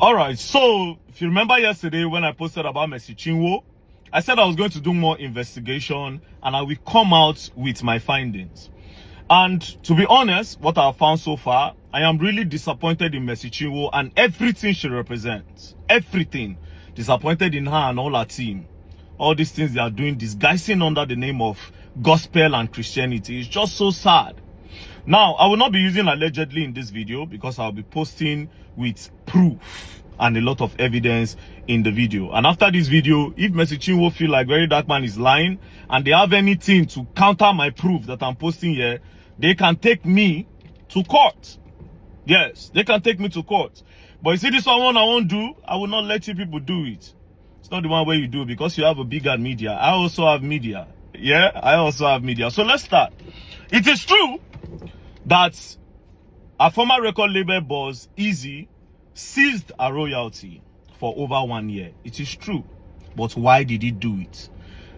All right, so if you remember yesterday when I posted about Mercy Chinwo, I said I was going to do more investigation and I will come out with my findings. And to be honest, what I've found so far, I am really disappointed in Mercy Chinwo and everything she represents. Everything. Disappointed in her and all her team. All these things they are doing, disguising under the name of gospel and Christianity. It's just so sad. Now, I will not be using allegedly in this video because I'll be posting with proof and a lot of evidence in the video. And after this video, if Mercy Chinwo feel like Very Dark Man is lying and they have anything to counter my proof that I'm posting here, they can take me to court. Yes, they can take me to court. But you see this one I won't do, I will not let you people do it. It's not the one where you do because you have a bigger media. I also have media. Yeah, I also have media. So let's start. It is true that a former record label boss, Easy, seized a royalty for over 1 year. It is true. But why did he do it?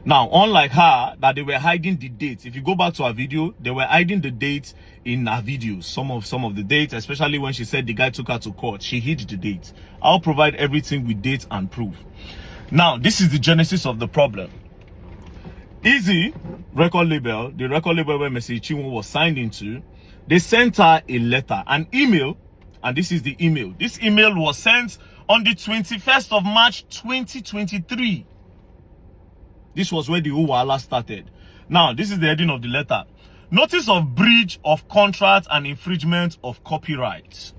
Now, unlike her, that they were hiding the dates. If you go back to her video, they were hiding the dates in her videos. Some of the dates, especially when she said the guy took her to court, she hid the dates. I'll provide everything with dates and proof. Now, this is the genesis of the problem. Easy record label, the record label where Mercy Chinwo was signed into, they sent her a letter, an email, and this is the email. This email was sent on the 21st of March 2023. This was where the Uwala started. Now, this is the heading of the letter. Notice of breach of contract and infringement of copyright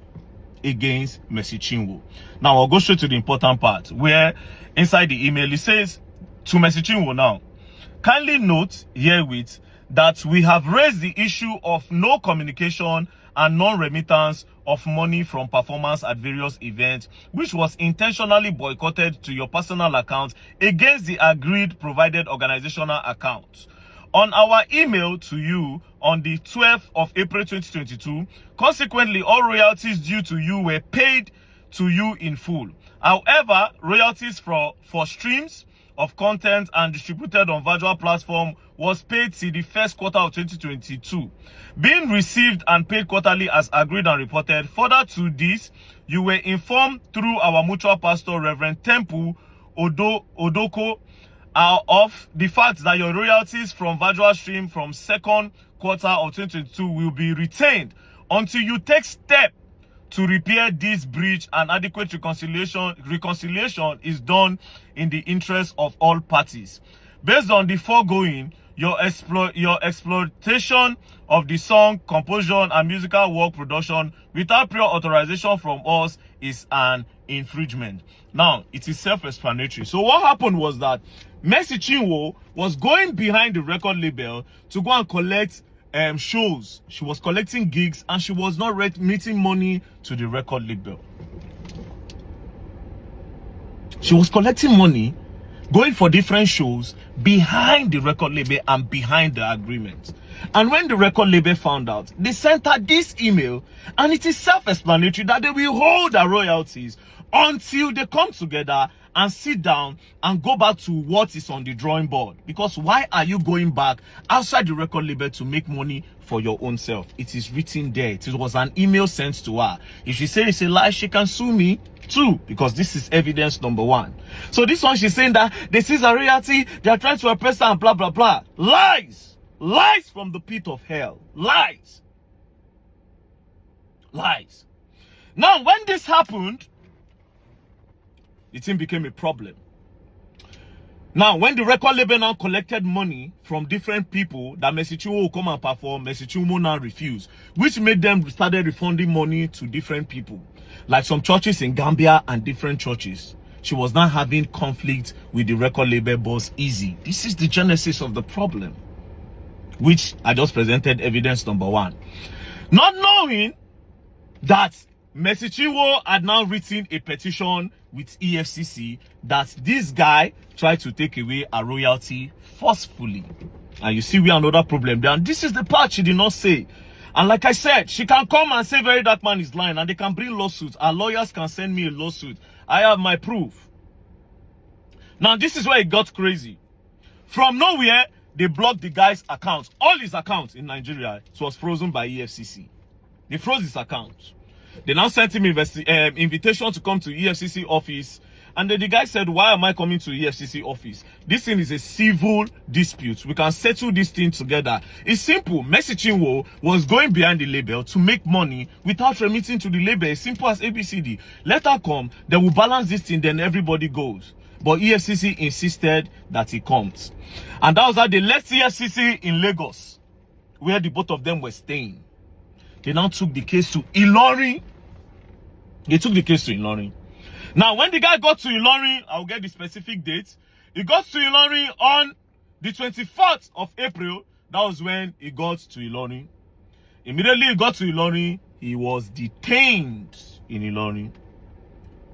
against Mercy Chinwo. Now, I'll go straight to the important part where inside the email it says to Mercy Chinwo now, kindly note herewith that we have raised the issue of no communication and non-remittance of money from performance at various events, which was intentionally boycotted to your personal account against the agreed provided organizational account. On our email to you on the 12th of April 2022, consequently, all royalties due to you were paid to you in full. However, royalties for streams of content and distributed on virtual platform was paid till the first quarter of 2022, being received and paid quarterly as agreed and reported. Further to this, you were informed through our mutual pastor, Reverend Temple Odoko, of the fact that your royalties from virtual stream from second quarter of 2022 will be retained until you take step to repair this breach, and adequate reconciliation is done in the interest of all parties. Based on the foregoing, your exploitation of the song, composition, and musical work production without prior authorization from us is an infringement. Now, it is self-explanatory. So what happened was that Mercy Chinwo was going behind the record label to go and collect shows. She was collecting gigs and she was not remitting money to the record label. She was collecting money, going for different shows behind the record label and behind the agreement. And when the record label found out, they sent her this email, and it is self-explanatory that they will hold her royalties until they come together and sit down and go back to what is on the drawing board. Because why are you going back outside the record label to make money for your own self? It is written there. It was an email sent to her. If she says it's a lie, she can sue me too, because this is evidence number one. So this one, she's saying that they seize a royalty, they are trying to oppress her and blah blah blah. Lies! Lies from the pit of hell. Lies. Lies. Now, when this happened, the thing became a problem. Now, when the record label now collected money from different people that Mercy Chinwo will come and perform, Mercy Chinwo now refused, which made them started refunding money to different people, like some churches in Gambia and different churches. She was now having conflict with the record label boss, Easy. This is the genesis of the problem, which I just presented evidence number one. Not knowing that Mercy Chinwo had now written a petition with EFCC that this guy tried to take away a royalty forcefully. And you see we have another problem there. And this is the part she did not say. And like I said, she can come and say Very Dark Man is lying, and they can bring lawsuits. Our lawyers can send me a lawsuit. I have my proof. Now this is where it got crazy. From nowhere, they blocked the guy's account. All his accounts in Nigeria, it was frozen by EFCC. They froze his account. They now sent him invitation to come to EFCC office. And then the guy said, why am I coming to EFCC office? This thing is a civil dispute. We can settle this thing together. It's simple. Mercy Chinwo was going behind the label to make money without remitting to the label. As simple as ABCD. Let her come. They will balance this thing. Then everybody goes. But EFCC insisted that he comes. And that was how they left EFCC in Lagos, where the both of them were staying. They now took the case to Ilorin. They took the case to Ilorin. Now, when the guy got to Ilorin, I'll get the specific date. He got to Ilorin on the 24th of April. That was when he got to Ilorin. Immediately he got to Ilorin, he was detained in Ilorin.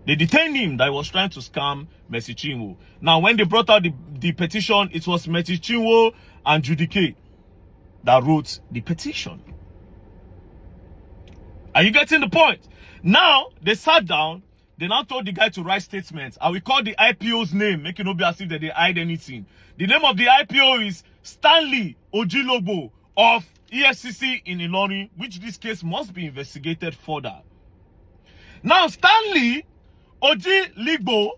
They detained him that he was trying to scam Mercy Chinwo. Now, when they brought out the petition, it was Mercy Chinwo and Judy K that wrote the petition. Are you getting the point? Now, they sat down. They now told the guy to write statements. I will call the IPO's name, make it not be as if they hide anything. The name of the IPO is Stanley Ojilobo of EFCC in Ilorin, which this case must be investigated further. Now, Stanley Ojilobo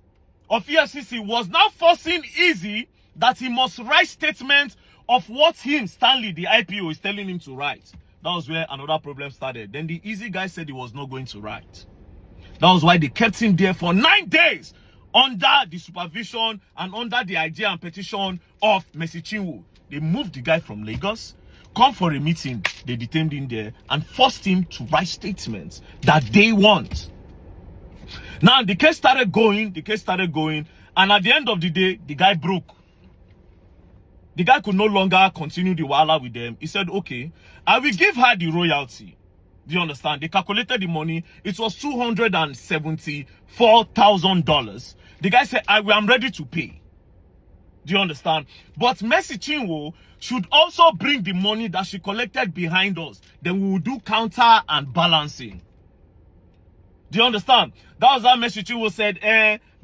of EFCC was now forcing Easy that he must write statements of what him, Stanley, the IPO, is telling him to write. That was where another problem started. Then the Easy guy said he was not going to write. That was why they kept him there for 9 days under the supervision and under the idea and petition of Mercy Chinwo. They moved the guy from Lagos, come for a meeting, they detained him there and forced him to write statements that they want. Now the case started going, and at the end of the day, the guy broke. The guy could no longer continue the wahala with them. He said, okay, I will give her the royalty. Do you understand? They calculated the money. It was $274,000. The guy said, I'm ready to pay. Do you understand? But Mercy Chinwo should also bring the money that she collected behind us. Then we will do counter and balancing. Do you understand? That was how Mercy Chinwo said,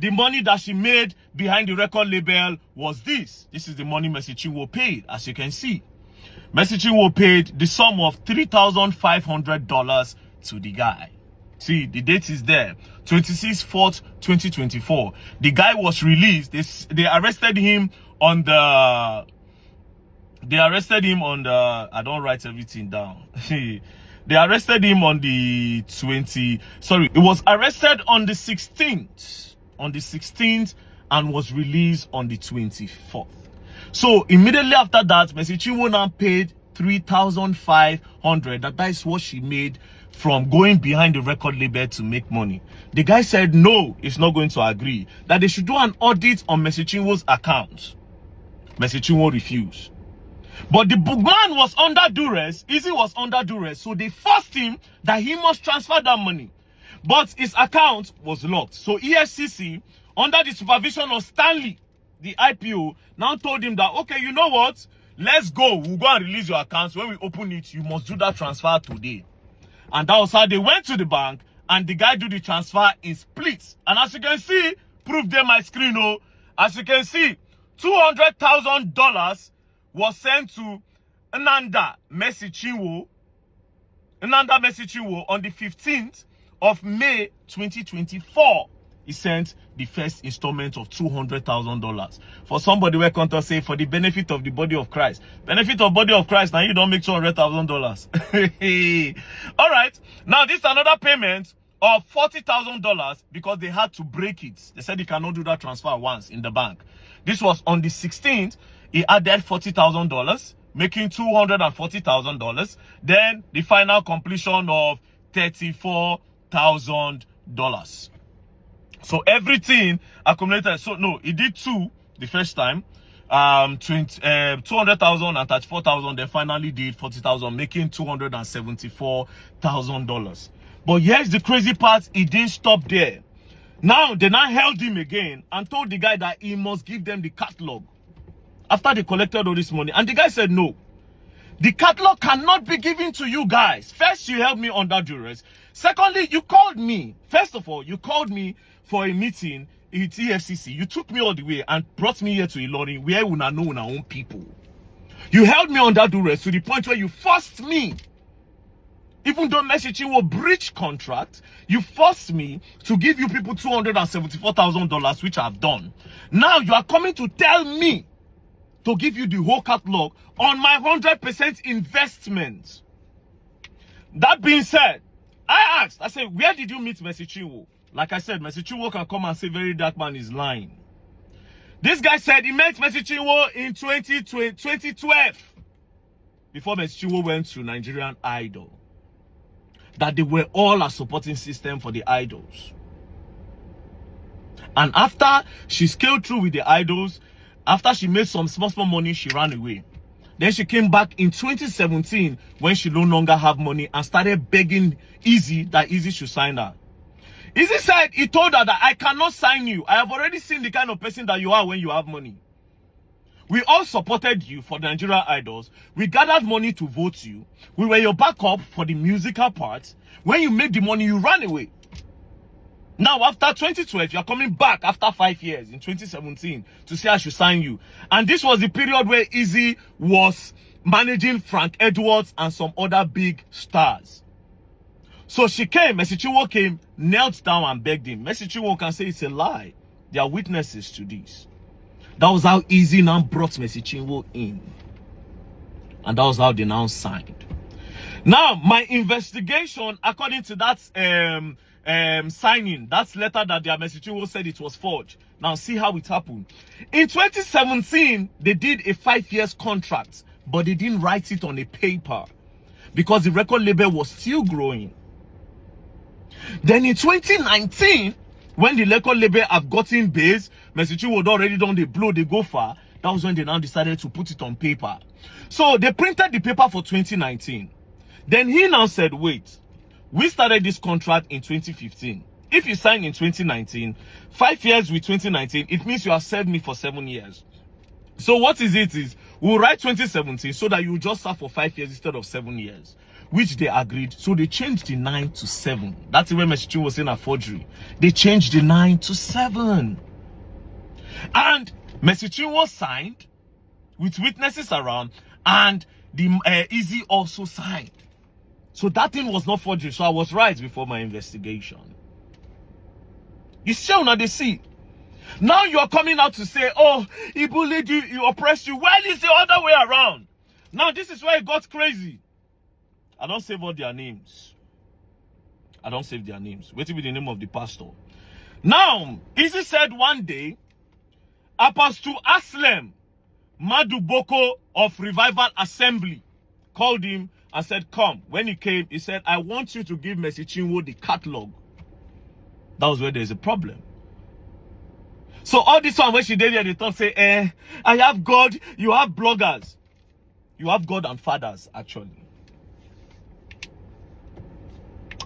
the money that she made behind the record label was this. This is the money Mercy Chinwo paid, as you can see. Mercy Chinwo paid the sum of $3,500 to the guy. See, the date is there. 26/4/2024. The guy was released. They arrested him on the... I don't write everything down. They arrested him on the 20... Sorry, it was arrested on the 16th. On the 16th and was released on the 24th. So immediately after that, Mercy Chinwo now paid $3,500. That is what she made from going behind the record label to make money. The guy said no, he's not going to agree. That they should do an audit on Mercy Chinwo's account. Mercy Chinwo refused. But the man was under duress. Easy was under duress. So they forced him that he must transfer that money. But his account was locked. So EFCC, under the supervision of Stanley, the IPO, now told him that, okay, you know what? Let's go. We'll go and release your account. When we open it, you must do that transfer today. And that was how they went to the bank and the guy do the transfer in splits. And as you can see, proof there my screen, oh. As you can see, $200,000 was sent to Nnamdi Mercy Chinwo on the 15th of May 2024. He sent the first installment of $200,000. For somebody where contact say for the benefit of the body of Christ. Benefit of body of Christ, now you don't make $200,000. All right. Now this is another payment of $40,000 because they had to break it. They said they cannot do that transfer once in the bank. This was on the 16th. He added $40,000, making $240,000. Then the final completion of $34,000. So everything accumulated. So no, he did two the first time, 200,000 and 34,000. Then finally did 40,000, making $274,000. But here's the crazy part: he didn't stop there. Now they now held him again and told the guy that he must give them the catalog after they collected all this money. And the guy said no. The catalog cannot be given to you guys. First, you held me under duress. Secondly, you called me. First of all, you called me for a meeting at EFCC. You took me all the way and brought me here to Ilorin, where we know our own people. You held me under duress to the point where you forced me Even though Mercy Chinwo breached contract, you forced me to give you people $274,000, which I've done. Now you are coming to tell me to give you the whole catalog on my 100% investment. That being said, I asked, I said, where did you meet Mercy Chinwo? Like I said, Mercy Chinwo can come and say Very Dark Man is lying. This guy said he met Mercy Chinwo in 2012 before Mercy Chinwo went to Nigerian Idol. That they were all a supporting system for the idols. And after she scaled through with the idols, after she made some small money, she ran away. Then she came back in 2017 when she no longer have money and started begging Easy that Easy should sign her. Easy said he told her that I cannot sign you. I have already seen the kind of person that you are when you have money. We all supported you for the Nigerian Idols. We gathered money to vote you. We were your backup for the musical part. When you made the money, you ran away. Now, after 2012, you're coming back after 5 years in 2017 to say I should sign you. And this was the period where Easy was managing Frank Edwards and some other big stars. So she came, Mercy Chinwo came, knelt down and begged him. Mercy Chinwo can say it's a lie. There are witnesses to this. That was how Easy now brought Mercy Chinwo in. And that was how they now signed. Now, my investigation, according to that signing, that letter that their Mercy Chinwo said it was forged. Now, see how it happened. In 2017, they did a 5 years contract, but they didn't write it on a paper because the record label was still growing. Then in 2019, when the record label have gotten base, Mercy Chinwo had already done the blow, they go far. That was when they now decided to put it on paper. So they printed the paper for 2019. Then he now said, wait, we started this contract in 2015. If you sign in 2019, 5 years with 2019, it means you have served me for 7 years. So what is it is, we'll write 2017 so that you just serve for 5 years instead of 7 years. Which they agreed. So they changed the 9 to 7. That's when Mercy Chinwo was saying a forgery. They changed the 9 to 7. And Mercy Chinwo signed with witnesses around, and the Easy also signed. So that thing was not forgery. So I was right before my investigation. You still not the see. Now you are coming out to say, oh, he bullied you, he oppressed you. Well, it's the other way around. Now this is where it got crazy. I don't save all their names. I don't save their names. Wait till be the name of the pastor. Now, Easy said one day, Apostle Aslem Maduboko of Revival Assembly called him and said, come. When he came, he said, I want you to give Mercy Chinwo the catalog. That was where there's a problem. So all this one, when she did here, they thought, say, I have God, you have bloggers. You have God and fathers, actually.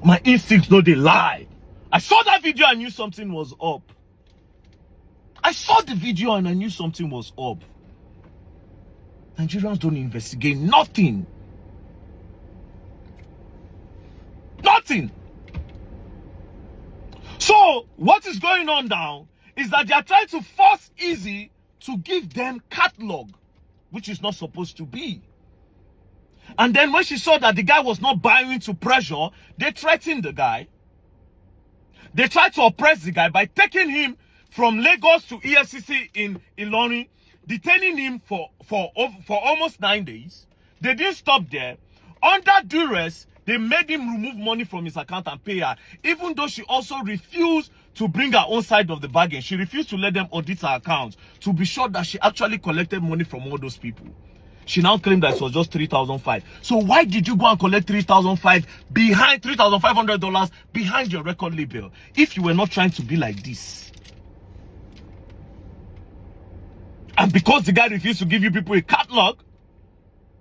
My instincts know they lie. I saw that video and knew something was up. I saw the video and I knew something was up. Nigerians don't investigate nothing. Nothing. So, what is going on now is that they are trying to force Easy to give them catalog, which is not supposed to be. And then when she saw that the guy was not buying to pressure, they threatened the guy. They tried to oppress the guy by taking him from Lagos to EFCC in Ilorin, detaining him for almost 9 days. They didn't stop there. Under duress, they made him remove money from his account and pay her, even though she also refused to bring her own side of the bargain. She refused to let them audit her account to be sure that she actually collected money from all those people. She now claimed that it was just $3,500. So why did you go and collect $3,500 behind $3,500 behind your record label if you were not trying to be like this? And because the guy refused to give you people a catalog,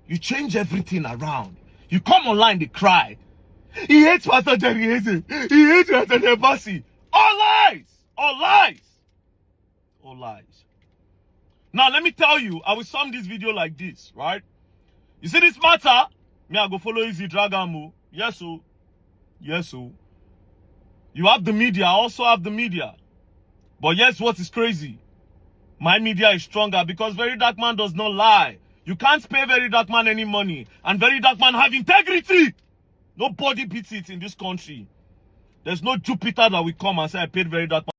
you change everything around. You come online, they cry. He hates Pastor Jerry Eze. He hates Pastor Nebasi. All lies! All lies! All lies. Now, let me tell you, I will sum this video like this, right? You see this matter? Me, I go follow Easy Dragamu. Yes, so. Yes, so. You have the media, I also have the media. But yes, what is crazy? My media is stronger because Very Dark Man does not lie. You can't pay Very Dark Man any money. And Very Dark Man have integrity. Nobody beats it in this country. There's no Jupiter that will come and say I paid very that much.